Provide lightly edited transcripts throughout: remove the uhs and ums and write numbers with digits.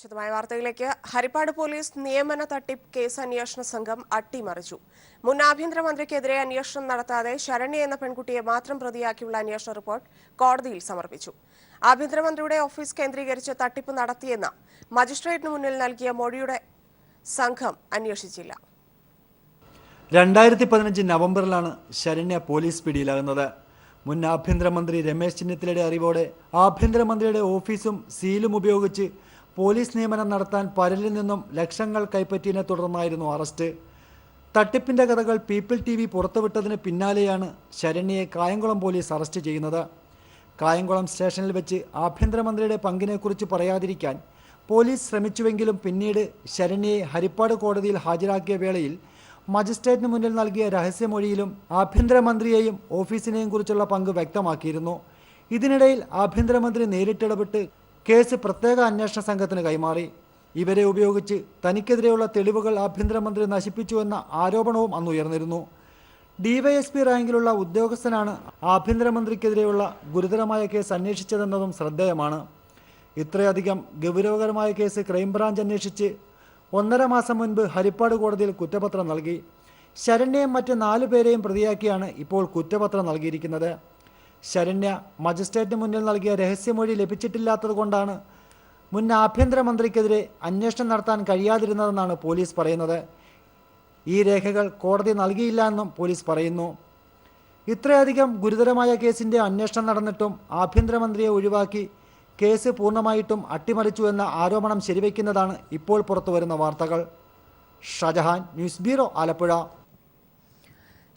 വിശദമായ വാർത്തകളിലേക്ക്. ഹരിപ്പാട് പോലീസ് നിയമന തട്ടിപ്പ് കേസ് അന്വേഷണ സംഘം അട്ടിമറിച്ചു. മുൻ ആഭ്യന്തരമന്ത്രിക്കെതിരെ അന്വേഷണം നടത്താതെ ശരണ്യ എന്ന പെൺകുട്ടിയെ മാത്രം പ്രതിയാക്കിയുള്ള അന്വേഷണ റിപ്പോർട്ട് കോടതിയിൽ സമർപ്പിച്ചു. ആഭ്യന്തരമന്ത്രിയുടെ ഓഫീസ് കേന്ദ്രീകരിച്ച് തട്ടിപ്പ് നടത്തിയെന്ന മജിസ്ട്രേറ്റിന് മുന്നിൽ നൽകിയ മൊഴിയുടെ സംഘം അന്വേഷിച്ചില്ല. 2015 നവംബറിലാണ് ശരണ്യ പോലീസ് പിടിയിലാകുന്നത്. മുൻ ആഭ്യന്തരമന്ത്രി രമേശ് ചെന്നിത്തലയുടെ അറിവോടെ ആഭ്യന്തരമന്ത്രിയുടെ ഓഫീസും സീലും ഉപയോഗിച്ച് പോലീസ് നിയമനം നടത്താൻ പലരിൽ നിന്നും ലക്ഷങ്ങൾ കൈപ്പറ്റിയതിനെ തുടർന്നായിരുന്നു അറസ്റ്റ്. തട്ടിപ്പിൻ്റെ കഥകൾ പീപ്പിൾ TV പുറത്തുവിട്ടതിന് പിന്നാലെയാണ് ശരണ്യയെ കായംകുളം പോലീസ് അറസ്റ്റ് ചെയ്യുന്നത്. കായംകുളം സ്റ്റേഷനിൽ വെച്ച് ആഭ്യന്തരമന്ത്രിയുടെ പങ്കിനെക്കുറിച്ച് പറയാതിരിക്കാൻ പോലീസ് ശ്രമിച്ചുവെങ്കിലും പിന്നീട് ശരണ്യയെ ഹരിപ്പാട് കോടതിയിൽ ഹാജരാക്കിയ വേളയിൽ മജിസ്ട്രേറ്റിന് മുന്നിൽ നൽകിയ രഹസ്യമൊഴിയിലും ആഭ്യന്തരമന്ത്രിയെയും ഓഫീസിനെയും കുറിച്ചുള്ള പങ്ക് വ്യക്തമാക്കിയിരുന്നു. ഇതിനിടയിൽ ആഭ്യന്തരമന്ത്രി നേരിട്ടിടപെട്ട് കേസ് പ്രത്യേക അന്വേഷണ സംഘത്തിന് കൈമാറി. ഇവരെ ഉപയോഗിച്ച് തനിക്കെതിരെയുള്ള തെളിവുകൾ ആഭ്യന്തരമന്ത്രി നശിപ്പിച്ചുവെന്ന ആരോപണവും അന്ന് ഉയർന്നിരുന്നു. DYSP റാങ്കിലുള്ള ഉദ്യോഗസ്ഥനാണ് ആഭ്യന്തരമന്ത്രിക്കെതിരെയുള്ള ഗുരുതരമായ കേസ് അന്വേഷിച്ചതെന്നതും ശ്രദ്ധേയമാണ്. ഇത്രയധികം ഗൗരവകരമായ കേസ് ക്രൈംബ്രാഞ്ച് അന്വേഷിച്ച് 1.5 മാസം മുൻപ് ഹരിപ്പാട് കോടതിയിൽ കുറ്റപത്രം നൽകി. ശരണ്യയും മറ്റ് 4 പേരെയും പ്രതിയാക്കിയാണ് ഇപ്പോൾ കുറ്റപത്രം നൽകിയിരിക്കുന്നത്. ശരണ്യ മജിസ്ട്രേറ്റിന് മുന്നിൽ നൽകിയ രഹസ്യമൊഴി ലഭിച്ചിട്ടില്ലാത്തതുകൊണ്ടാണ് മുൻ ആഭ്യന്തരമന്ത്രിക്കെതിരെ അന്വേഷണം നടത്താൻ കഴിയാതിരുന്നതെന്നാണ് പോലീസ് പറയുന്നത്. ഈ രേഖകൾ കോടതി നൽകിയില്ല എന്നും പോലീസ് പറയുന്നു. ഇത്രയധികം ഗുരുതരമായ കേസിൻ്റെ അന്വേഷണം നടന്നിട്ടും ആഭ്യന്തരമന്ത്രിയെ ഒഴിവാക്കി കേസ് പൂർണ്ണമായിട്ടും അട്ടിമറിച്ചു എന്ന ആരോപണം ശരിവയ്ക്കുന്നതാണ് ഇപ്പോൾ പുറത്തുവരുന്ന വാർത്തകൾ. Shajahan, news bureau, Alappuzha.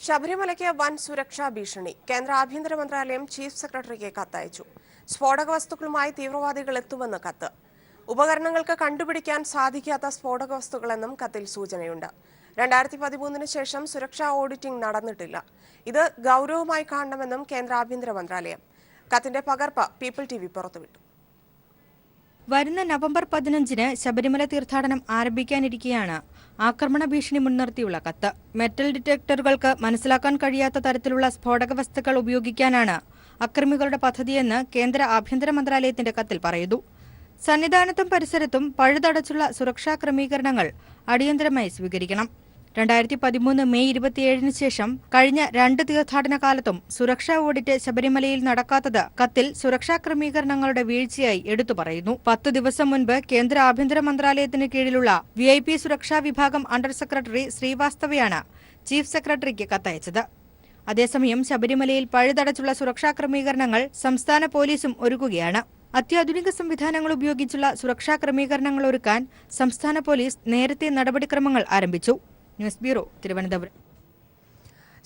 ശബരിമലയ്ക്ക് വൻ സുരക്ഷാ ഭീഷണി. കേന്ദ്ര ആഭ്യന്തര മന്ത്രാലയം ചീഫ് സെക്രട്ടറിക്ക് കത്തയച്ചു. സ്ഫോടക വസ്തുക്കളുമായി തീവ്രവാദികൾ എത്തുമെന്ന് കത്ത്. ഉപകരണങ്ങൾക്ക് കണ്ടുപിടിക്കാൻ സാധിക്കാത്ത സ്ഫോടക വസ്തുക്കളെന്നും കത്തിൽ സൂചനയുണ്ട്. 2013 ശേഷം സുരക്ഷാ ഓഡിറ്റിംഗ് നടന്നിട്ടില്ല. ഇത് ഗൗരവമായി കാണണമെന്നും കേന്ദ്ര ആഭ്യന്തര മന്ത്രാലയം. കത്തിന്റെ പകർപ്പ് പീപ്പിൾ TV പുറത്തുവിട്ടു. വരുന്ന നവംബർ 15 ശബരിമല തീർത്ഥാടനം ആരംഭിക്കാനിരിക്കെയാണ് ആക്രമണ ഭീഷണി മുൻനിർത്തിയുള്ള കത്ത്. മെറ്റൽ ഡിറ്റക്ടറുകൾക്ക് മനസ്സിലാക്കാൻ കഴിയാത്ത തരത്തിലുള്ള സ്ഫോടക വസ്തുക്കൾ ഉപയോഗിക്കാനാണ് അക്രമികളുടെ പദ്ധതിയെന്ന് കേന്ദ്ര ആഭ്യന്തര മന്ത്രാലയത്തിന്റെ കത്തിൽ പറയുന്നു. സന്നിധാനത്തും പരിസരത്തും പഴുതടച്ചുള്ള സുരക്ഷാ ക്രമീകരണങ്ങൾ അടിയന്തരമായി സ്വീകരിക്കണം. 2013 മെയ് 27 ശേഷം കഴിഞ്ഞ 2 തീർത്ഥാടന കാലത്തും സുരക്ഷാ ഓഡിറ്റ് ശബരിമലയിൽ നടക്കാത്തത് കത്തിൽ സുരക്ഷാ ക്രമീകരണങ്ങളുടെ വീഴ്ചയായി എടുത്തു പറയുന്നു. 10 ദിവസം മുൻപ് കേന്ദ്ര ആഭ്യന്തര മന്ത്രാലയത്തിന് കീഴിലുള്ള VIP സുരക്ഷാ വിഭാഗം അണ്ടർ സെക്രട്ടറി ശ്രീവാസ്തവയാണ് ചീഫ് സെക്രട്ടറിക്ക് കത്തയച്ചത്. അതേസമയം ശബരിമലയിൽ പഴുതടച്ചുള്ള സുരക്ഷാ ക്രമീകരണങ്ങൾ സംസ്ഥാന പോലീസും ഒരുക്കുകയാണ്. അത്യാധുനിക സംവിധാനങ്ങൾ ഉപയോഗിച്ചുള്ള സുരക്ഷാ ക്രമീകരണങ്ങൾ ഒരുക്കാൻ സംസ്ഥാന പോലീസ് നേരത്തെ നടപടിക്രമങ്ങൾ ആരംഭിച്ചു. News bureau, Thiruvananthapuram.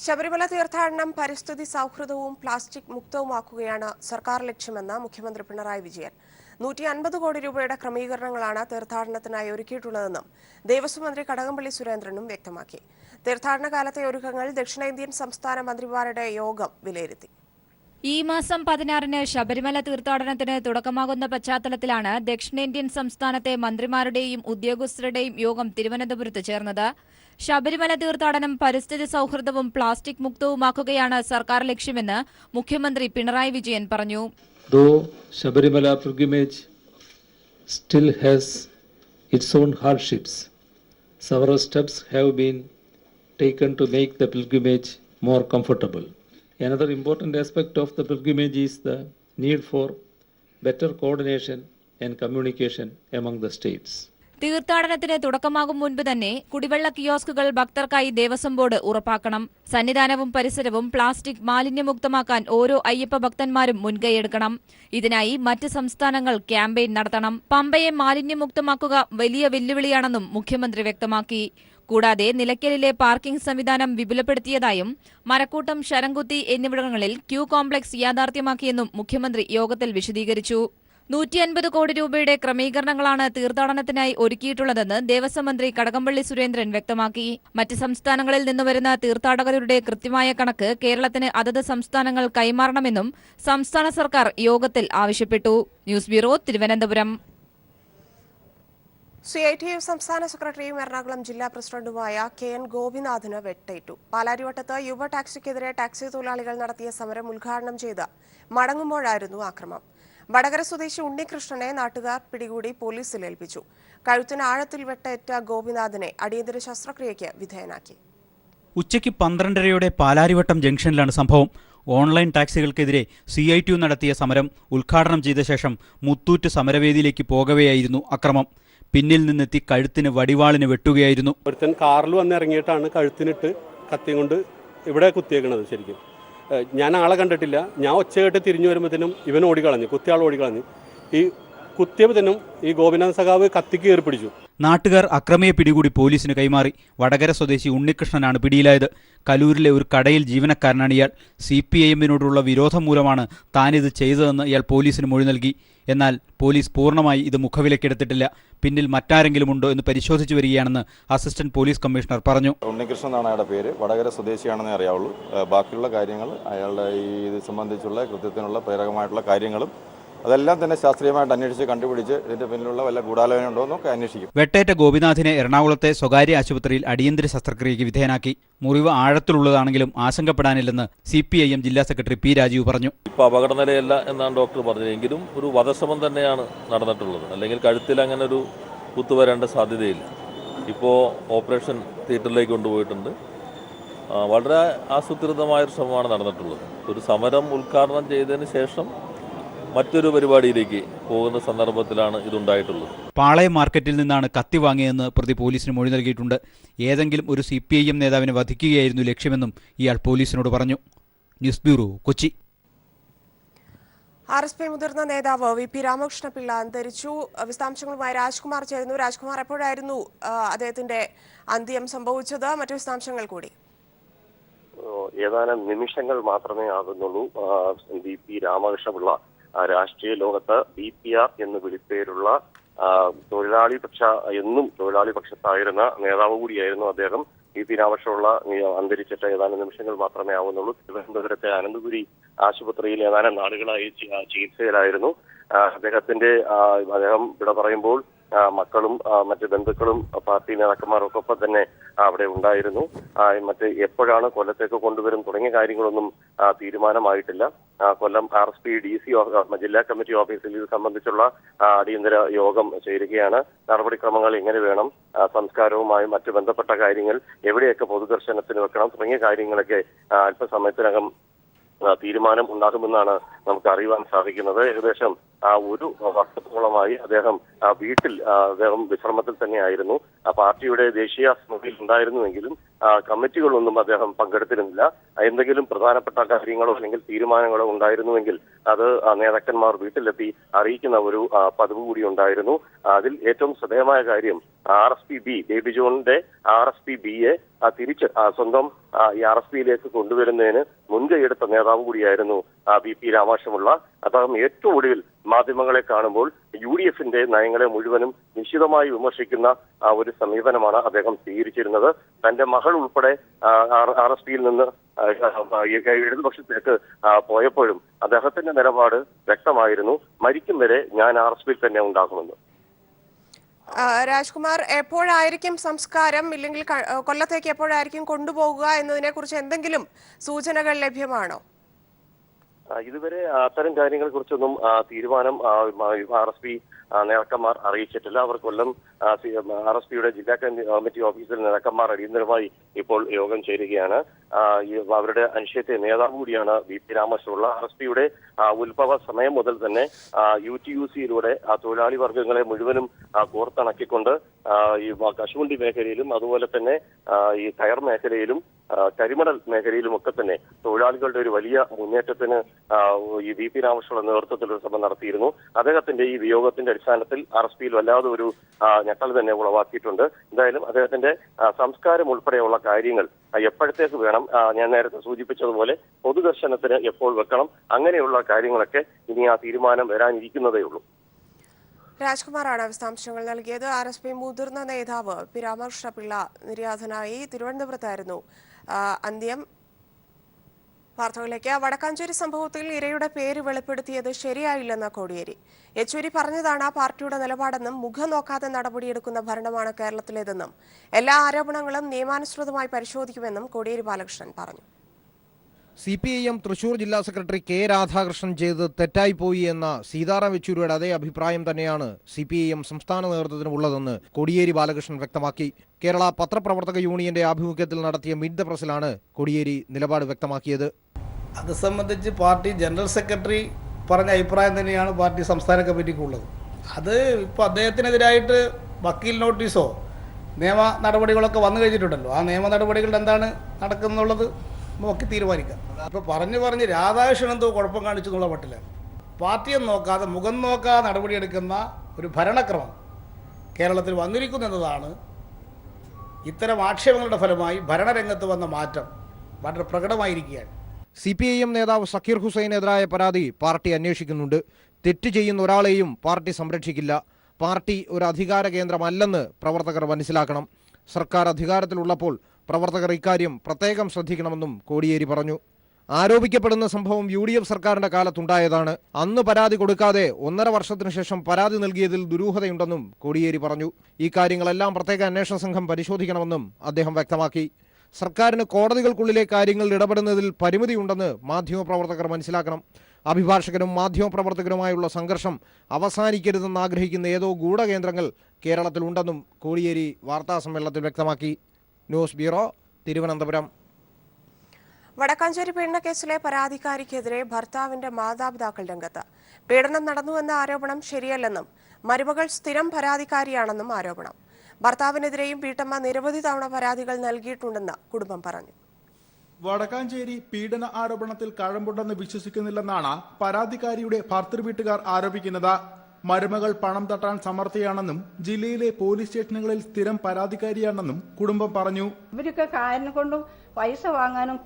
ശബരിമല തീർത്ഥാടനം പരിസ്ഥിതി സൗഹൃദവും പ്ലാസ്റ്റിക് മുക്തവുമാക്കുകയാണ് സർക്കാർ ലക്ഷ്യമെന്ന് മുഖ്യമന്ത്രി പിണറായി വിജയൻ. 150 കോടി രൂപയുടെ ക്രമീകരണങ്ങളാണ് തീർത്ഥാടനത്തിനായി ഒരുക്കിയിട്ടുള്ളതെന്നും ദേവസ്വം മന്ത്രി കടകംപള്ളി സുരേന്ദ്രനും വ്യക്തമാക്കി. തീർത്ഥാടന കാലത്തെ ഒരുക്കങ്ങൾ ദക്ഷിണേന്ത്യൻ സംസ്ഥാന മന്ത്രിമാരുടെ യോഗം വിലയിരുത്തി. ഈ മാസം 16 ശബരിമല തീർത്ഥാടനത്തിന് തുടക്കമാകുന്ന പശ്ചാത്തലത്തിലാണ് ദക്ഷിണേന്ത്യൻ സംസ്ഥാനത്തെ മന്ത്രിമാരുടെയും ഉദ്യോഗസ്ഥരുടെയും യോഗം തിരുവനന്തപുരത്ത് ചേർന്നത്. ശബരിമല തീർത്ഥാടനം പരിസ്ഥിതി സൗഹൃദവും പ്ലാസ്റ്റിക് മുക്തവുമാക്കുകയാണ് സർക്കാർ ലക്ഷ്യമെന്ന് മുഖ്യമന്ത്രി പിണറായി വിജയൻ പറഞ്ഞു. Though Shabarimala pilgrimage still has its own hardships, several steps have been taken to make the pilgrimage more comfortable. Another important aspect of the pilgrimage is the need for better coordination and communication among the states. തീർത്ഥാടനത്തിന് തുടക്കമാകും മുൻപ് തന്നെ കുടിവെള്ള കിയോസ്കുകൾ ഭക്തർക്കായി Devaswom board ഉറപ്പാക്കണം. സന്നിധാനവും പരിസരവും plastic മാലിന്യമുക്തമാക്കാൻ ഓരോ അയ്യപ്പ ഭക്തന്മാരും മുൻകൈയെടുക്കണം. ഇതിനായി മറ്റ് സംസ്ഥാനങ്ങൾ ക്യാമ്പയിൻ നടത്തണം. പമ്പയെ മാലിന്യമുക്തമാക്കുക വലിയ വെല്ലുവിളിയാണെന്നും മുഖ്യമന്ത്രി വ്യക്തമാക്കി. കൂടാതെ നിലയ്ക്കലിലെ പാർക്കിംഗ് സംവിധാനം വിപുലപ്പെടുത്തിയതായും മരക്കൂട്ടം, ശരംകുത്തി എന്നിവിടങ്ങളിൽ ക്യൂ കോംപ്ലക്സ് യാഥാർത്ഥ്യമാക്കിയെന്നും മുഖ്യമന്ത്രി യോഗത്തിൽ വിശദീകരിച്ചു. 150 കോടി രൂപയുടെ ക്രമീകരണങ്ങളാണ് തീർത്ഥാടനത്തിനായി ഒരുക്കിയിട്ടുള്ളതെന്ന് ദേവസ്വം മന്ത്രി കടകംപള്ളി സുരേന്ദ്രൻ വ്യക്തമാക്കി. മറ്റ് സംസ്ഥാനങ്ങളിൽ നിന്നുവരുന്ന തീർത്ഥാടകരുടെ കൃത്യമായ കണക്ക് കേരളത്തിന് അതത് സംസ്ഥാനങ്ങൾ കൈമാറണമെന്നും സംസ്ഥാന സർക്കാർ യോഗത്തിൽ ആവശ്യപ്പെട്ടു. News bureau, Thiruvananthapuram. CITU സംസ്ഥാന സെക്രട്ടറിയും എറണാകുളം ജില്ലാ പ്രസിഡന്റുമായ KN ഗോപിനാഥിന് വെട്ടേറ്റു. പാലാരിവട്ടത്ത് യുവ ടാക്സിക്കെതിരെ ടാക്സി തൊഴിലാളികൾ നടത്തിയ സമരം ഉദ്ഘാടനം ചെയ്ത് മടങ്ങുമ്പോഴായിരുന്നു ആക്രമണം. വടകര സ്വദേശി ഉണ്ണികൃഷ്ണനെ നാട്ടുകാർ പിടികൂടി പോലീസിൽ ഏൽപ്പിച്ചു. കഴുത്തിന് ആഴത്തിൽ വെട്ടേറ്റ ഗോപിനാഥിനെ അടിയന്തര ശസ്ത്രക്രിയയ്ക്ക് വിധേയനാക്കി. ഉച്ചയ്ക്ക് 12:30 പാലാരിവട്ടം ജംഗ്ഷനിലാണ് സംഭവം. ഓൺലൈൻ ടാക്സികൾക്കെതിരെ CITU നടത്തിയ സമരം ഉദ്ഘാടനം ചെയ്ത ശേഷം മുത്തൂറ്റ് സമരവേദിയിലേക്ക് പോകവെയായിരുന്നു അക്രമം. പിന്നിൽ നിന്നെത്തി കഴുത്തിന് വടിവാളിന് വെട്ടുകയായിരുന്നു. ഒരുത്തൻ കാറിൽ വന്നിറങ്ങിയിട്ടാണ് കഴുത്തിനിട്ട് കത്തി കൊണ്ട് ഇവിടെ കുത്തിയേക്കണത്. ശരിക്കും ഞാൻ ആളെ കണ്ടിട്ടില്ല. ഞാൻ ഒച്ച കേട്ട് തിരിഞ്ഞു വരുമ്പോഴത്തേനും ഇവൻ ഓടിക്കളഞ്ഞു, കുത്തിയാൾ ഓടിക്കളഞ്ഞു. ഈ കുത്തിയപ്പോഴത്തേനും ഈ ഗോപിനാഥ് സഖാവ് കത്തിക്ക് കയറി പിടിച്ചു. നാട്ടുകാർ അക്രമിയെ പിടികൂടി പോലീസിന് കൈമാറി. വടകര സ്വദേശി ഉണ്ണികൃഷ്ണനാണ് പിടിയിലായത്. കലൂരിലെ ഒരു കടയിൽ ജീവനക്കാരനാണ് ഇയാൾ. CPIM-നോടുള്ള വിരോധം മൂലമാണ് താനിത് ചെയ്തതെന്ന് ഇയാൾ പോലീസിന് മൊഴി നൽകി. എന്നാൽ പോലീസ് പൂർണ്ണമായി ഇത് മുഖവിലക്കെടുത്തിട്ടില്ല. പിന്നിൽ മറ്റാരെങ്കിലും ഉണ്ടോ എന്ന് പരിശോധിച്ചു വരികയാണെന്ന് അസിസ്റ്റന്റ് പോലീസ് കമ്മീഷണർ പറഞ്ഞു. ഉണ്ണികൃഷ്ണൻ എന്നാണ് അയാളുടെ പേര്. വടകര സ്വദേശിയാണെന്നേ അറിയാവുള്ളൂ. ബാക്കിയുള്ള കാര്യങ്ങൾ അയാളുടെ ഇത് സംബന്ധിച്ചുള്ള കൃത്യത്തിനുള്ള പ്രേരകമായിട്ടുള്ള കാര്യങ്ങളും അതെല്ലാം തന്നെ ശാസ്ത്രീയമായിട്ട് അന്വേഷിച്ച് കണ്ടുപിടിച്ച് ഇതിന്റെ പിന്നിലുള്ള വല്ല ഗൂഢാലോചന ഉണ്ടോ എന്നൊക്കെ അന്വേഷിക്കും. വെട്ടേറ്റ ഗോപിനാഥിനെ എറണാകുളത്തെ സ്വകാര്യ ആശുപത്രിയിൽ അടിയന്തര ശസ്ത്രക്രിയയ്ക്ക് വിധേയനാക്കി. മുറിവ് ആഴത്തിലുള്ളതാണെങ്കിലും ആശങ്കപ്പെടാനില്ലെന്ന് CPIM ജില്ലാ സെക്രട്ടറി P. രാജീവ് പറഞ്ഞു. ഇപ്പോൾ അപകടനിലയല്ല എന്നാണ് ഡോക്ടർ പറഞ്ഞതെങ്കിലും ഒരു വധശ്രമം തന്നെയാണ് നടന്നിട്ടുള്ളത്. അല്ലെങ്കിൽ കഴുത്തിൽ അങ്ങനെ ഒരു കുത്തുവരേണ്ട സാധ്യതയില്ല. ഇപ്പോൾ ഓപ്പറേഷൻ തിയേറ്ററിലേക്ക് കൊണ്ടുപോയിട്ടുണ്ട്. വളരെ ആസൂത്രിതമായൊരു ശ്രമമാണ് നടന്നിട്ടുള്ളത്. ഒരു സമരം ഉദ്ഘാടനം ചെയ്തതിന് ശേഷം മറ്റൊരു പരിപാടിയിലേക്ക് പോകുന്ന സന്ദർഭത്തിലാണ് ഇതുണ്ടായിട്ടുള്ളത്. പാളയം മാർക്കറ്റിൽ നിന്നാണ് കത്തി വാങ്ങിയതെന്ന് പ്രതി പോലീസിന് മൊഴി നൽകിയിട്ടുണ്ട്. ഏതെങ്കിലും ഒരു CPIM നേതാവിനെ വധിക്കുകയായിരുന്നു ലക്ഷ്യമെന്നും ഇയാൾ പോലീസിനോട് പറഞ്ഞു. News bureau, Kochi. RSP മുതിർന്ന നേതാവ് VP രാമകൃഷ്ണപിള്ള അന്തരിച്ചു. വിശദാംശങ്ങളുമായി രാജ്കുമാർ ചേരുന്നു. രാജ്കുമാർ, എപ്പോഴായിരുന്നു അദ്ദേഹത്തിന്റെ അന്ത്യം സംഭവിച്ചത്? മറ്റു വിശദാംശങ്ങൾ കൂടി. ഏതാനും നിമിഷങ്ങൾ മാത്രമേ ആകുന്നുള്ളൂ VP രാമകൃഷ്ണപിള്ള രാഷ്ട്രീയ ലോകത്ത് BPR എന്ന് വിളിപ്പേരുള്ള എന്നും തൊഴിലാളി പക്ഷത്തായിരുന്ന നേതാവ് കൂടിയായിരുന്നു അദ്ദേഹം. VP രാമകൃഷ്ണപിള്ള അന്തരിച്ചിട്ട് ഏതാനും നിമിഷങ്ങൾ മാത്രമേ ആവുന്നുള്ളൂ. തിരുവനന്തപുരത്തെ അനന്തപുരി ആശുപത്രിയിൽ ഏതാനും നാളുകളായി ചികിത്സയിലായിരുന്നു. അദ്ദേഹം ഇവിടെ പറയുമ്പോൾ മക്കളും മറ്റ് ബന്ധുക്കളും പാർട്ടി നേതാക്കന്മാർക്കൊപ്പം തന്നെ അവിടെ ഉണ്ടായിരുന്നു. എപ്പോഴാണ് കൊല്ലത്തേക്ക് കൊണ്ടുവരും തുടങ്ങിയ കാര്യങ്ങളൊന്നും തീരുമാനമായിട്ടില്ല. കൊല്ലം RSP DC ജില്ലാ കമ്മിറ്റി ഓഫീസിൽ ഇത് സംബന്ധിച്ചുള്ള അടിയന്തര യോഗം ചേരുകയാണ്. നടപടിക്രമങ്ങൾ എങ്ങനെ വേണം, സംസ്കാരവുമായി മറ്റ് ബന്ധപ്പെട്ട കാര്യങ്ങൾ എവിടെയൊക്കെ പൊതുദർശനത്തിന് വെക്കണം തുടങ്ങിയ കാര്യങ്ങളൊക്കെ അല്പസമയത്തിനകം തീരുമാനം ഉണ്ടാകുമെന്നാണ് നമുക്ക് അറിയുവാൻ സാധിക്കുന്നത്. ഏകദേശം ഒരു വർഷത്തോളമായി അദ്ദേഹം വീട്ടിൽ വിശ്രമത്തിൽ തന്നെയായിരുന്നു. പാർട്ടിയുടെ ദേശീയ സമിതിയിൽ ഉണ്ടായിരുന്നുവെങ്കിലും കമ്മിറ്റികളൊന്നും അദ്ദേഹം പങ്കെടുത്തിരുന്നില്ല. എന്തെങ്കിലും പ്രധാനപ്പെട്ട കാര്യങ്ങളോ അല്ലെങ്കിൽ തീരുമാനങ്ങളോ ഉണ്ടായിരുന്നുവെങ്കിൽ അത് നേതാക്കന്മാർ വീട്ടിലെത്തി അറിയിക്കുന്ന ഒരു പതിവ് കൂടി ഉണ്ടായിരുന്നു. അതിൽ ഏറ്റവും ശ്രദ്ധേയമായ കാര്യം RSP B, ബേബി ജോണിന്റെ RSP Bയെ തിരിച്ച് സ്വന്തം ഈ RSPയിലേക്ക് കൊണ്ടുവരുന്നതിന് മുൻകൈയെടുത്ത നേതാവ് കൂടിയായിരുന്നു VP രാമകൃഷ്ണപിള്ള. അദ്ദേഹം ഏറ്റവും ഒടുവിൽ മാധ്യമങ്ങളെ കാണുമ്പോൾ UDFന്റെ നയങ്ങളെ മുഴുവനും നിശിതമായി വിമർശിക്കുന്ന ഒരു സമീപനമാണ് അദ്ദേഹം സ്വീകരിച്ചിരുന്നത്. തന്റെ മകൾ ഉൾപ്പെടെ RSPയിൽ നിന്ന് ഇടതുപക്ഷത്തേക്ക് പോയപ്പോഴും അദ്ദേഹത്തിന്റെ നിലപാട് വ്യക്തമായിരുന്നു. മരിക്കും വരെ ഞാൻ RSPയിൽ തന്നെ ഉണ്ടാകുമെന്ന്. രാജ്കുമാർ, എപ്പോഴായിരിക്കും സംസ്കാരം, ഇല്ലെങ്കിൽ കൊല്ലത്തേക്ക് എപ്പോഴായിരിക്കും കൊണ്ടുപോകുക എന്നതിനെ കുറിച്ച് എന്തെങ്കിലും സൂചനകൾ ലഭ്യമാണോ? ഇതുവരെ അത്തരം കാര്യങ്ങളെ കുറിച്ചൊന്നും തീരുമാനം RSP നേതാക്കന്മാർ അറിയിച്ചിട്ടില്ല. അവർ കൊല്ലം RSPയുടെ ജില്ലാ കമ്മിറ്റി ഓഫീസിൽ നേതാക്കന്മാർ അടിയന്തരമായി ഇപ്പോൾ യോഗം ചേരുകയാണ്. അവരുടെ അനിശ്ചിത നേതാവ് കൂടിയാണ് VP രാമകൃഷ്ണപിള്ള. RSPയുടെ ഉത്ഭവ സമയം മുതൽ തന്നെ UTUCയിലൂടെ തൊഴിലാളി വർഗങ്ങളെ മുഴുവനും കോർത്തിണക്കിക്കൊണ്ട് ഈ കശുവണ്ടി മേഖലയിലും അതുപോലെ തന്നെ ഈ കയർ മേഖലയിലും കരിമണൽ മേഖലയിലുമൊക്കെ തന്നെ തൊഴിലാളികളുടെ ഒരു വലിയ മുന്നേറ്റത്തിന് ഈ VP രാമകൃഷ്ണപിള്ള നേതൃത്വത്തിൽ ഒരു ശ്രമം നടത്തിയിരുന്നു. അദ്ദേഹത്തിന്റെ ഈ വിയോഗത്തിന്റെ അടിസ്ഥാനത്തിൽ RSPയിൽ വല്ലാതെ ഒരു ഞെട്ടൽ തന്നെ ഉളവാക്കിയിട്ടുണ്ട്. എന്തായാലും അദ്ദേഹത്തിന്റെ സംസ്കാരം ഉൾപ്പെടെയുള്ള കാര്യങ്ങൾ എപ്പോഴത്തേക്ക് വേണം, ഞാൻ നേരത്തെ സൂചിപ്പിച്ചതുപോലെ പൊതുദർശനത്തിന് എപ്പോൾ വെക്കണം, അങ്ങനെയുള്ള കാര്യങ്ങളൊക്കെ ഇനി ആ തീരുമാനം വരാനിരിക്കുന്നതേ ഉള്ളൂ. രാജ്കുമാറാണ് വിശദാംശങ്ങൾ നൽകിയത്. RSP മുതിർന്ന നേതാവ് VP രാമകൃഷ്ണപിള്ള നിര്യാതനായി. തിരുവനന്തപുരത്തായിരുന്നു അന്ത്യം. വാർത്തകളിലേക്ക്. വടക്കാഞ്ചേരി സംഭവത്തിൽ ഇരയുടെ പേര് വെളിപ്പെടുത്തിയത് ശരിയായില്ലെന്ന് കോടിയേരി. യെച്ചൂരി പറഞ്ഞതാണ് പാർട്ടിയുടെ നിലപാടെന്നും മുഖം നോക്കാതെ നടപടിയെടുക്കുന്ന ഭരണമാണ് കേരളത്തിലേതെന്നും എല്ലാ ആരോപണങ്ങളും നിയമാനുസൃതമായി പരിശോധിക്കുമെന്നും കോടിയേരി ബാലകൃഷ്ണൻ പറഞ്ഞു. CPIM തൃശൂർ ജില്ലാ സെക്രട്ടറി കെ രാധാകൃഷ്ണൻ ചെയ്തത് തെറ്റായിപ്പോയി എന്ന സീതാറാം യെച്ചൂരിയുടെ അതേ അഭിപ്രായം തന്നെയാണ് CPIM സംസ്ഥാന നേതൃത്വത്തിന് ഉള്ളതെന്ന് കോടിയേരി ബാലകൃഷ്ണൻ വ്യക്തമാക്കി. കേരള പത്രപ്രവർത്തക യൂണിയന്റെ ആഭിമുഖ്യത്തിൽ നടത്തിയ മീറ്റ് ദ പ്രസിലാണ് കോടിയേരി നിലപാട് വ്യക്തമാക്കിയത്. അത് സംബന്ധിച്ച് പാർട്ടി ജനറൽ സെക്രട്ടറി പറഞ്ഞ അഭിപ്രായം തന്നെയാണ് പാർട്ടി സംസ്ഥാന കമ്മിറ്റിക്കുള്ളത്. അത് ഇപ്പോൾ അദ്ദേഹത്തിനെതിരായിട്ട് വക്കീൽ നോട്ടീസോ നിയമ നടപടികളൊക്കെ വന്നു കഴിഞ്ഞിട്ടുണ്ടല്ലോ. ആ നിയമ നടപടികൾ എന്താണ് നടക്കുന്നുള്ളത് നോക്കി തീരുമാനിക്കാം. അപ്പോൾ പറഞ്ഞ് രാധാകൃഷ്ണൻ എന്തോ കുഴപ്പം കാണിച്ചു എന്നുള്ള മട്ടിലാണ്. പാർട്ടിയെ നോക്കാതെ മുഖം നോക്കാതെ നടപടിയെടുക്കുന്ന ഒരു ഭരണക്രമം കേരളത്തിൽ വന്നിരിക്കുന്നു എന്നതാണ് ഇത്തരം ആക്ഷേപങ്ങളുടെ ഫലമായി ഭരണരംഗത്ത് വന്ന മാറ്റം വളരെ പ്രകടമായിരിക്കുകയാണ്. CPIM നേതാവ് സക്കീർ ഹുസൈനെതിരായ പരാതി പാർട്ടി അന്വേഷിക്കുന്നുണ്ട്. തെറ്റ് ചെയ്യുന്ന ഒരാളെയും പാർട്ടി സംരക്ഷിക്കില്ല. പാർട്ടി ഒരു അധികാര കേന്ദ്രമല്ലെന്ന് പ്രവർത്തകർ മനസ്സിലാക്കണം. സർക്കാർ അധികാരത്തിലുള്ളപ്പോൾ പ്രവർത്തകർ ഇക്കാര്യം പ്രത്യേകം ശ്രദ്ധിക്കണമെന്നും കോടിയേരി പറഞ്ഞു. ആരോപിക്കപ്പെടുന്ന സംഭവം UDF സർക്കാരിന്റെ കാലത്തുണ്ടായതാണ്. അന്ന് പരാതി കൊടുക്കാതെ 1.5 വർഷത്തിനു ശേഷം പരാതി നൽകിയതിൽ ദുരൂഹതയുണ്ടെന്നും കോടിയേരി പറഞ്ഞു. ഈ കാര്യങ്ങളെല്ലാം പ്രത്യേക അന്വേഷണ സംഘം പരിശോധിക്കണമെന്നും അദ്ദേഹം വ്യക്തമാക്കി. സർക്കാരിന് കോടതികൾക്കുള്ളിലെ കാര്യങ്ങളിൽ ഇടപെടുന്നതിൽ പരിമിതിയുണ്ടെന്ന് മാധ്യമപ്രവർത്തകർ മനസ്സിലാക്കണം. അഭിഭാഷകരും മാധ്യമപ്രവർത്തകരുമായുള്ള സംഘർഷം അവസാനിക്കരുതെന്ന് ആഗ്രഹിക്കുന്ന ഏതോ ഗൂഢകേന്ദ്രങ്ങൾ കേരളത്തിലുണ്ടെന്നും കോടിയേരി വാർത്താസമ്മേളനത്തിൽ വ്യക്തമാക്കി. News bureau, Thiruvananthapuram. വടക്കാഞ്ചേരി പീഡനക്കേസിലെ പരാതിക്കാരിക്കെതിരെ ഭർത്താവിന്റെ മാതാപിതാക്കൾ രംഗത്ത്. പീഡനം നടന്നുവെന്ന ആരോപണം ശരിയല്ലെന്നും മരുമകൾ സ്ഥിരം പരാതിക്കാരിയാണെന്നും ആരോപണം. ഭർത്താവിനെതിരെയും വീട്ടമ്മ നിരവധി തവണ പരാതികൾ നൽകിയിട്ടുണ്ടെന്ന് കുടുംബം പറഞ്ഞു. വടക്കാഞ്ചേരി പീഡന ആരോപണത്തിൽ കഴമ്പുണ്ടെന്ന് വിശ്വസിക്കുന്നില്ലെന്നാണ് പരാതിക്കാരിയുടെ ഭർത്തൃവീട്ടുകാർ ആരോപിക്കുന്നത്. മരുമകൾ പണം തട്ടാൻ സമർത്ഥയാണെന്നും ജില്ലയിലെ പോലീസ് സ്റ്റേഷനുകളിൽ സ്ഥിരം പരാതിക്കാരിയാണെന്നും കുടുംബം പറഞ്ഞു. ഇവരൊക്കെ കാരണം കൊണ്ടും പൈസ വാങ്ങാനും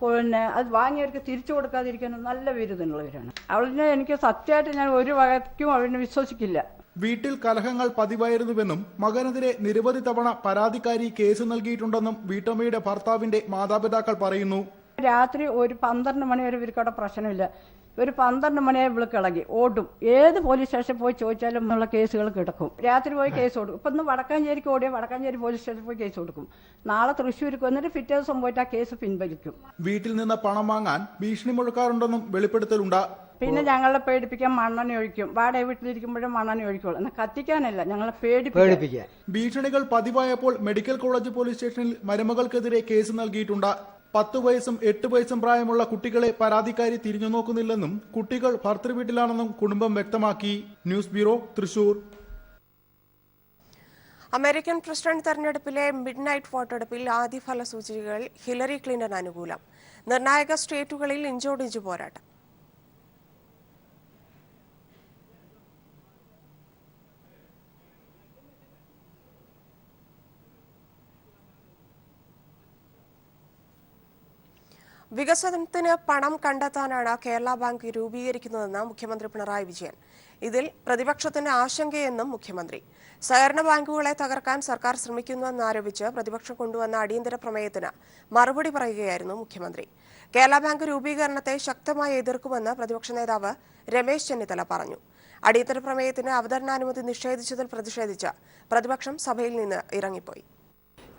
അത് വാങ്ങിയവർക്ക് തിരിച്ചു കൊടുക്കാതിരിക്കാനും നല്ല വിരുദ്ധനുള്ളവരാണ്. അവളിനെ എനിക്ക് സത്യമായിട്ട് ഞാൻ ഒരു വകയ്ക്കും അവളിനെ വിശ്വസിക്കില്ല. വീട്ടിൽ കലഹങ്ങൾ പതിവായിരുന്നുവെന്നും മകനെതിരെ നിരവധി തവണ പരാതിക്കാരി കേസ് നൽകിയിട്ടുണ്ടെന്നും വീട്ടമ്മയുടെ ഭർത്താവിന്റെ മാതാപിതാക്കൾ പറയുന്നു. രാത്രി ഒരു 12 മണി വരെ ഇവർക്കവിടെ പ്രശ്നമില്ല. ഒരു 12 മണിയായി ഇവൾക്ക് ഇളകി ഓടും. ഏത് പോലീസ് സ്റ്റേഷനിൽ പോയി ചോദിച്ചാലും ഉള്ള കേസുകൾ കിടക്കും. രാത്രി പോയി കേസ് കൊടുക്കും. ഇപ്പം ഇന്ന് വടക്കാഞ്ചേരിക്ക് ഓടിയ വടക്കാഞ്ചേരി പോലീസ് സ്റ്റേഷനിൽ പോയി കേസ് കൊടുക്കും. നാളെ തൃശ്ശൂർക്ക് വന്നിട്ട് പിറ്റേ ദിവസം പോയിട്ട് ആ കേസ് പിൻവലിക്കും. വീട്ടിൽ നിന്ന് പണം വാങ്ങാൻ ഭീഷണി മുഴക്കാറുണ്ടെന്നും വെളിപ്പെടുത്തലുണ്ട്. പിന്നെ ഞങ്ങളെ പേടിപ്പിക്കാൻ മണ്ണെണ്ണ ഒഴിക്കും. വാടക വീട്ടിലിരിക്കുമ്പോഴും മണ്ണെണ്ണ ഒഴിക്കുള്ളൂ. എന്നാൽ കത്തിക്കാനല്ല, ഞങ്ങളെ പേടിപ്പിക്കാൻ. ഭീഷണികൾ പതിവായപ്പോൾ മെഡിക്കൽ കോളേജ് പോലീസ് സ്റ്റേഷനിൽ മരുമകൾക്കെതിരെ കേസ് നൽകിയിട്ടുണ്ട്. 10 വയസ്സും 8 വയസ്സും പ്രായമുള്ള കുട്ടികളെ പരാതിക്കാരി തിരിഞ്ഞു നോക്കുന്നില്ലെന്നും കുട്ടികൾ ഭർത്തൃവീട്ടിലാണെന്നും കുടുംബം വ്യക്തമാക്കി. News bureau, Thrissur. American president തെരഞ്ഞെടുപ്പിലെ മിഡ് നൈറ്റ് വോട്ടെടുപ്പിൽ ആദ്യ ഫല സൂചികകൾ ഹിലറി ക്ലിന്റൺ അനുകൂലം. നിർണായക സ്റ്റേറ്റുകളിൽ ഇഞ്ചോടിഞ്ച് പോരാട്ടം. വികസനത്തിന് പണം കണ്ടെത്താനാണ് കേരള ബാങ്ക് രൂപീകരിക്കുന്നതെന്ന് മുഖ്യമന്ത്രി പിണറായി വിജയൻ. ഇതിൽ പ്രതിപക്ഷത്തിന് ആശങ്കയെന്നും മുഖ്യമന്ത്രി. സഹകരണ ബാങ്കുകളെ തകർക്കാൻ സർക്കാർ ശ്രമിക്കുന്നുവെന്നാരോപിച്ച് പ്രതിപക്ഷം കൊണ്ടുവന്ന അടിയന്തര പ്രമേയത്തിന് മറുപടി പറയുകയായിരുന്നു മുഖ്യമന്ത്രി. കേരള ബാങ്ക് രൂപീകരണത്തെ ശക്തമായി എതിർക്കുമെന്ന് പ്രതിപക്ഷ നേതാവ് രമേശ് ചെന്നിത്തല പറഞ്ഞു. അടിയന്തര പ്രമേയത്തിന് അവതരണാനുമതി നിഷേധിച്ചതിൽ പ്രതിഷേധിച്ച് പ്രതിപക്ഷം സഭയിൽ നിന്ന് ഇറങ്ങിപ്പോയി.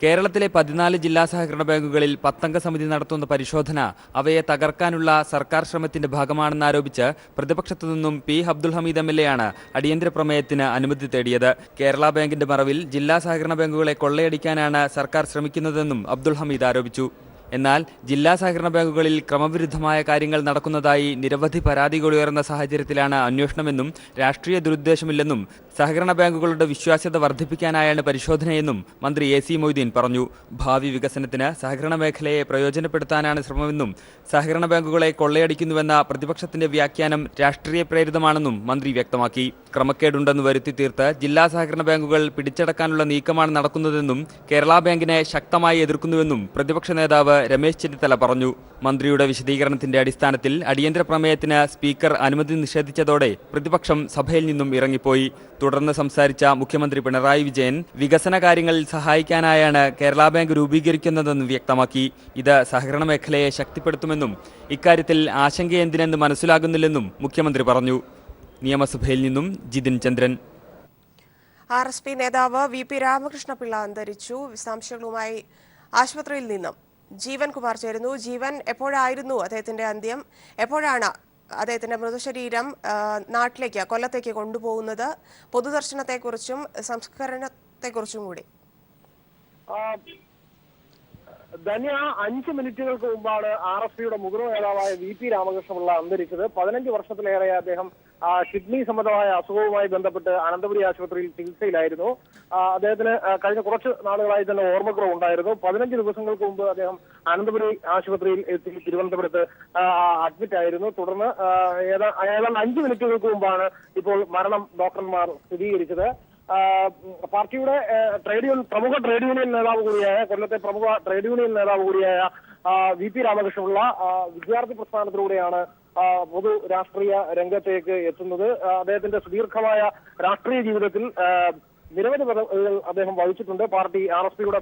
കേരളത്തിലെ 14 ജില്ലാ സഹകരണ ബാങ്കുകളിൽ 10 അംഗ സമിതി നടത്തുന്ന പരിശോധന അവയെ തകർക്കാനുള്ള സർക്കാർ ശ്രമത്തിന്റെ ഭാഗമാണെന്നാരോപിച്ച് പ്രതിപക്ഷത്തു നിന്നും പി അബ്ദുൽ ഹമീദ് MLA ആണ് അടിയന്തര പ്രമേയത്തിന് അനുമതി തേടിയത്. കേരള ബാങ്കിന്റെ മറവിൽ ജില്ലാ സഹകരണ ബാങ്കുകളെ കൊള്ളയടിക്കാനാണ് സർക്കാർ ശ്രമിക്കുന്നതെന്നും അബ്ദുൽ ഹമീദ് ആരോപിച്ചു. എന്നാൽ ജില്ലാ സഹകരണ ബാങ്കുകളിൽ ക്രമവിരുദ്ധമായ കാര്യങ്ങൾ നടക്കുന്നതായി നിരവധി പരാതികൾ ഉയർന്ന സാഹചര്യത്തിലാണ് അന്വേഷണമെന്നും രാഷ്ട്രീയ ദുരുദ്ദേശമില്ലെന്നും സഹകരണ ബാങ്കുകളുടെ വിശ്വാസ്യത വർദ്ധിപ്പിക്കാനായാണ് പരിശോധനയെന്നും മന്ത്രി AC മൊയ്തീൻ പറഞ്ഞു. ഭാവി വികസനത്തിന് സഹകരണ മേഖലയെ പ്രയോജനപ്പെടുത്താനാണ് ശ്രമമെന്നും സഹകരണ ബാങ്കുകളെ കൊള്ളയടിക്കുന്നുവെന്ന പ്രതിപക്ഷത്തിന്റെ വ്യാഖ്യാനം രാഷ്ട്രീയ പ്രേരിതമാണെന്നും മന്ത്രി വ്യക്തമാക്കി. ക്രമക്കേടുണ്ടെന്ന് വരുത്തി തീർത്ത് ജില്ലാ സഹകരണ ബാങ്കുകൾ പിടിച്ചടക്കാനുള്ള നീക്കമാണ് നടക്കുന്നതെന്നും കേരള ബാങ്കിനെ ശക്തമായി എതിർക്കുന്നുവെന്നും പ്രതിപക്ഷ നേതാവ് രമേശ് ചെന്നിത്തല പറഞ്ഞു. മന്ത്രിയുടെ വിശദീകരണത്തിന്റെ അടിസ്ഥാനത്തിൽ അടിയന്തര പ്രമേയത്തിന് സ്പീക്കർ അനുമതി നിഷേധിച്ചതോടെ പ്രതിപക്ഷം സഭയിൽ നിന്നും ഇറങ്ങിപ്പോയി. തുടർന്ന് സംസാരിച്ച മുഖ്യമന്ത്രി പിണറായി വിജയൻ വികസന കാര്യങ്ങളിൽ സഹായിക്കാനായാണ് കേരള ബാങ്ക് രൂപീകരിക്കുന്നതെന്ന് വ്യക്തമാക്കി. ഇത് സഹകരണ മേഖലയെ ശക്തിപ്പെടുത്തുമെന്നും ഇക്കാര്യത്തിൽ ആശങ്കയെന്തിനെന്ന് മനസ്സിലാകുന്നില്ലെന്നും മുഖ്യമന്ത്രി പറഞ്ഞു. നിയമസഭയിൽ നിന്നും ജിതിൻ ചന്ദ്രൻ. RSP നേതാവ് VP രാമകൃഷ്ണപിള്ള അന്തരിച്ചു. വിശദാംശങ്ങളുമായി ആശുപത്രിയിൽ നിന്നും ജീവൻ കുമാർ ചേരുന്നു. ജീവൻ, എപ്പോഴായിരുന്നു അദ്ദേഹത്തിന്റെ അന്ത്യം? എപ്പോഴാണ് അദ്ദേഹത്തിന്റെ മൃതശരീരം നാട്ടിലേക്ക്, കൊല്ലത്തേക്ക് കൊണ്ടുപോകുന്നത്? പൊതുദർശനത്തെക്കുറിച്ചും സംസ്കരണത്തെക്കുറിച്ചും കൂടി. ധന്യ, 5 മിനിറ്റുകൾക്ക് മുമ്പാണ് RSPയുടെ മുതിർന്ന നേതാവായ VP രാമകൃഷ്ണപിള്ള അന്തരിച്ചത്. 15 വർഷത്തിലേറെ അദ്ദേഹം കിഡ്നി സംബന്ധമായ അസുഖവുമായി ബന്ധപ്പെട്ട് അനന്തപുരി ആശുപത്രിയിൽ ചികിത്സയിലായിരുന്നു. അദ്ദേഹത്തിന് കഴിഞ്ഞ കുറച്ച് നാളുകളായി തന്നെ ഓർമ്മക്കുറവ് ഉണ്ടായിരുന്നു. 15 ദിവസങ്ങൾക്ക് മുമ്പ് അദ്ദേഹം അനന്തപുരി ആശുപത്രിയിൽ എത്തി തിരുവനന്തപുരത്ത് അഡ്മിറ്റ് ആയിരുന്നു. തുടർന്ന് ഏതാണ്ട് 5 മിനിറ്റുകൾക്ക് മുമ്പാണ് ഇപ്പോൾ മരണം ഡോക്ടർമാർ സ്ഥിരീകരിച്ചത്. പാർട്ടിയുടെ പ്രമുഖ ട്രേഡ് യൂണിയൻ നേതാവ് കൂടിയായ, കൊല്ലത്തെ പ്രമുഖ ട്രേഡ് യൂണിയൻ നേതാവ് കൂടിയായ VP രാമകൃഷ്ണപിള്ള വിദ്യാർത്ഥി പ്രസ്ഥാനത്തിലൂടെയാണ് പൊതു രാഷ്ട്രീയ രംഗത്തേക്ക് എത്തുന്നത്. അദ്ദേഹത്തിന്റെ സുദീർഘമായ രാഷ്ട്രീയ ജീവിതത്തിൽ നിരവധി പദവികൾ അദ്ദേഹം വഹിച്ചിട്ടുണ്ട്.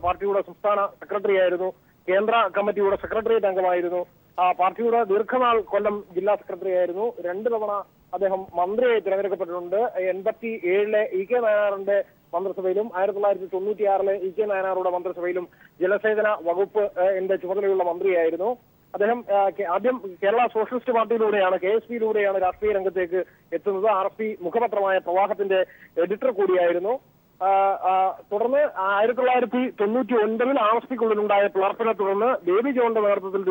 പാർട്ടിയുടെ സംസ്ഥാന സെക്രട്ടറി ആയിരുന്നു, കേന്ദ്ര കമ്മിറ്റിയുടെ സെക്രട്ടേറിയറ്റ് അംഗമായിരുന്നു, പാർട്ടിയുടെ ദീർഘനാൾ കൊല്ലം ജില്ലാ സെക്രട്ടറി ആയിരുന്നു. 2 തവണ അദ്ദേഹം മന്ത്രിയായി തിരഞ്ഞെടുക്കപ്പെട്ടിട്ടുണ്ട്. 87-ലെ EK നായനാറിന്റെ മന്ത്രിസഭയിലും 1996-ലെ EK നായനാറുടെ മന്ത്രിസഭയിലും ജലസേചന വകുപ്പ് ചുമതലയുള്ള മന്ത്രിയായിരുന്നു. അദ്ദേഹം ആദ്യം കേരള സോഷ്യലിസ്റ്റ് പാർട്ടിയിലൂടെയാണ്, KSPയിലൂടെയാണ് രാഷ്ട്രീയ രംഗത്തേക്ക് എത്തുന്നത്. RSP മുഖപത്രമായ പ്രവാഹത്തിന്റെ എഡിറ്റർ കൂടിയായിരുന്നു. തുടർന്ന് 1999-ൽ RSPക്കുള്ളിലുണ്ടായ പിളർപ്പിനെ തുടർന്ന് ബേബി ജോണിന്റെ നേതൃത്വത്തിൽ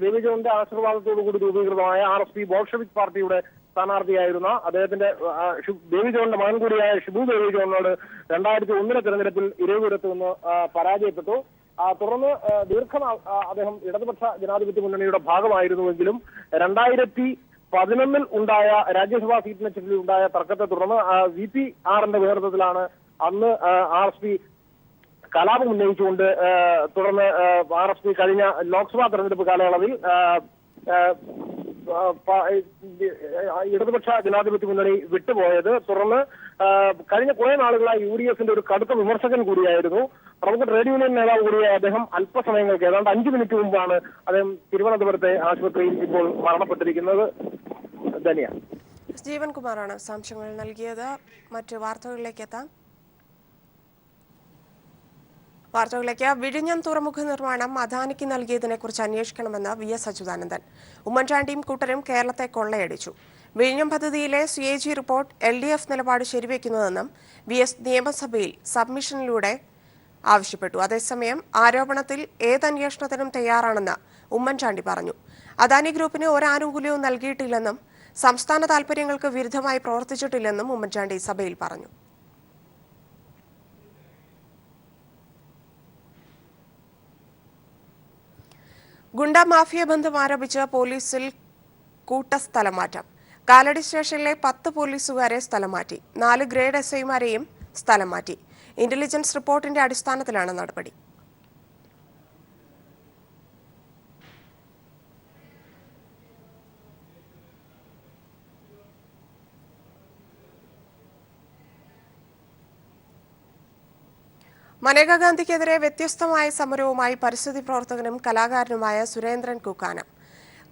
ബേബി ജോണിന്റെ ആശീർവാദത്തോടുകൂടി രൂപീകൃതമായ RSP ബോൾഷെവിക് പാർട്ടിയുടെ സ്ഥാനാർത്ഥിയായിരുന്ന അദ്ദേഹത്തിന്റെ ബേബി ജോണിന്റെ മകൻ കൂടിയായ ഷിബു ബേബി ജോണിനോട് 2001-ലെ തെരഞ്ഞെടുപ്പിൽ ഇരവിപുരത്ത് നിന്ന് പരാജയപ്പെട്ടു. തുടർന്ന് ദീർഘനാൾ അദ്ദേഹം ഇടതുപക്ഷ ജനാധിപത്യ മുന്നണിയുടെ ഭാഗമായിരുന്നുവെങ്കിലും 2011-ൽ ഉണ്ടായ രാജ്യസഭാ സീറ്റിനെ ചുറ്റി ഉണ്ടായ തർക്കത്തെ തുടർന്ന് VP-ന്റെ നേതൃത്വത്തിലാണ് അന്ന് RSP കലാപം ഉന്നയിച്ചുകൊണ്ട് തുടർന്ന് RSP കഴിഞ്ഞ ലോക്സഭാ തെരഞ്ഞെടുപ്പ് കാലയളവിൽ ഇടതുപക്ഷ ജനാധിപത്യ മുന്നണി വിട്ടുപോയത്. തുടർന്ന് കഴിഞ്ഞ കുറെ നാളുകളായി UDFന്റെ ഒരു കടുത്ത വിമർശകൻ കൂടിയായിരുന്നു. പ്രമുഖ ട്രേഡ് യൂണിയൻ നേതാവ് കൂടിയായ അദ്ദേഹം അല്പസമയങ്ങൾക്ക് ഏതാണ്ട് 5 മിനിറ്റ് മുമ്പാണ് അദ്ദേഹം തിരുവനന്തപുരത്തെ ആശുപത്രിയിൽ ഇപ്പോൾ മരണപ്പെട്ടിരിക്കുന്നത്. ധന്യ. ജീവൻ കുമാറാണ് വിശദാംശങ്ങൾ നൽകിയത്. മറ്റു വാർത്തകളിലേക്ക് എത്താം. വിഴിഞ്ഞം തുറമുഖ നിർമ്മാണം അദാനിക്ക് നൽകിയതിനെക്കുറിച്ച് അന്വേഷിക്കണമെന്ന് VS അച്യുതാനന്ദൻ. ഉമ്മൻചാണ്ടിയും കൂട്ടരും കേരളത്തെ കൊള്ളയടിച്ചു. വിഴിഞ്ഞം പദ്ധതിയിലെ CAG റിപ്പോർട്ട് LDF നിലപാട് ശരിവെക്കുന്നതെന്നും VS നിയമസഭയിൽ സബ്മിഷനിലൂടെ ആവശ്യപ്പെട്ടു. അതേസമയം ആരോപണത്തിൽ ഏതന്വേഷണത്തിനും തയ്യാറാണെന്ന് ഉമ്മൻചാണ്ടി പറഞ്ഞു. അദാനി ഗ്രൂപ്പിന് ഒരാനുകൂല്യവും നൽകിയിട്ടില്ലെന്നും സംസ്ഥാന താൽപര്യങ്ങൾക്ക് വിരുദ്ധമായി പ്രവർത്തിച്ചിട്ടില്ലെന്നും ഉമ്മൻചാണ്ടി സഭയിൽ പറഞ്ഞു. ഗുണ്ട മാഫിയ ബന്ധം ആരോപിച്ച് പോലീസിൽ കൂട്ടസ്ഥലം മാറ്റം. കാലടി സ്റ്റേഷനിലെ 10 പോലീസുകാരെ സ്ഥലം മാറ്റി. 4 ഗ്രേഡ് SIമാരെയും സ്ഥലം മാറ്റി. ഇന്റലിജൻസ് റിപ്പോർട്ടിന്റെ അടിസ്ഥാനത്തിലാണ് നടപടി. മനേകാ ഗാന്ധിക്കെതിരെ വ്യത്യസ്തമായ സമരവുമായി പരിസ്ഥിതി പ്രവർത്തകനും കലാകാരനുമായ സുരേന്ദ്രൻ കുക്കാനം.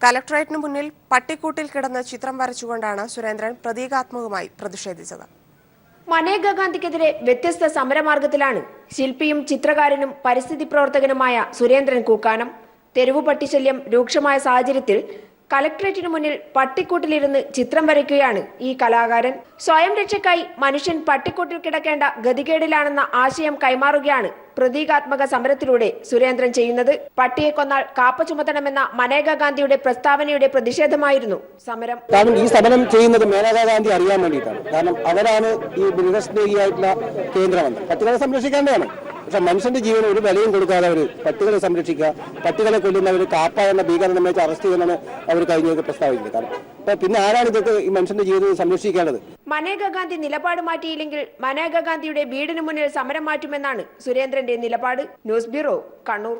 കലക്ടറേറ്റിന് മുന്നിൽ പട്ടിക്കൂട്ടിൽ കിടന്ന് ചിത്രം വരച്ചുകൊണ്ടാണ് സുരേന്ദ്രൻ പ്രതീകാത്മകമായി പ്രതിഷേധിച്ചത്. മനേകാ ഗാന്ധിക്കെതിരെ വ്യത്യസ്ത സമരമാർഗത്തിലാണ് ശില്പിയും ചിത്രകാരനും പരിസ്ഥിതി പ്രവർത്തകനുമായ സുരേന്ദ്രൻ കുക്കാനം. തെരുവു പട്ടിശല്യം രൂക്ഷമായ സാഹചര്യത്തിൽ കലക്ടറേറ്റിന് മുന്നിൽ പട്ടിക്കൂട്ടിലിരുന്ന് ചിത്രം വരയ്ക്കുകയാണ് ഈ കലാകാരൻ. സ്വയം രക്ഷയ്ക്കായി മനുഷ്യൻ പട്ടിക്കൂട്ടിൽ കിടക്കേണ്ട ഗതികേടിലാണെന്ന ആശയം കൈമാറുകയാണ് പ്രതീകാത്മക സമരത്തിലൂടെ സുരേന്ദ്രൻ ചെയ്യുന്നത്. പട്ടിയെ കൊന്നാൽ കാപ്പ ചുമത്തണമെന്ന മനേകാ ഗാന്ധിയുടെ പ്രസ്താവനയുടെ പ്രതിഷേധമായിരുന്നു സമരം. കാരണം ഈ സമരം ചെയ്യുന്നത് മനേകാ ഗാന്ധി അറിയാൻ വേണ്ടിയിട്ടാണ്. കാരണം അവരാണ് ഈ മൃഗസ്നേഹിയായിട്ടുള്ള കേന്ദ്രമന്ത്രി. പട്ടികളെ സംരക്ഷിക്കേണ്ടതാണ്. പക്ഷെ മനുഷ്യന്റെ ജീവന് ഒരു വിലയും കൊടുക്കാതെ അവർ പട്ടികളെ സംരക്ഷിക്കുക, പട്ടികളെ കൊല്ലുന്നവർ കാപ്പ എന്ന ഭീകരനെ വെച്ച് അറസ്റ്റ് ചെയ്യുന്നതാണ് അവർ കഴിഞ്ഞൊക്കെ പ്രസ്താവിക്കുന്നത്. കാരണം പിന്നെ ആരാണ് ഇതൊക്കെ ഈ മനുഷ്യന്റെ ജീവിതം സംരക്ഷിക്കേണ്ടത്? മനേകാ ഗാന്ധി നിലപാട് മാറ്റിയില്ലെങ്കിൽ മനേകാ ഗാന്ധിയുടെ വീടിന് മുന്നിൽ സമരം മാറ്റുമെന്നാണ് സുരേന്ദ്രന്റെ നിലപാട്. News bureau, Kannur.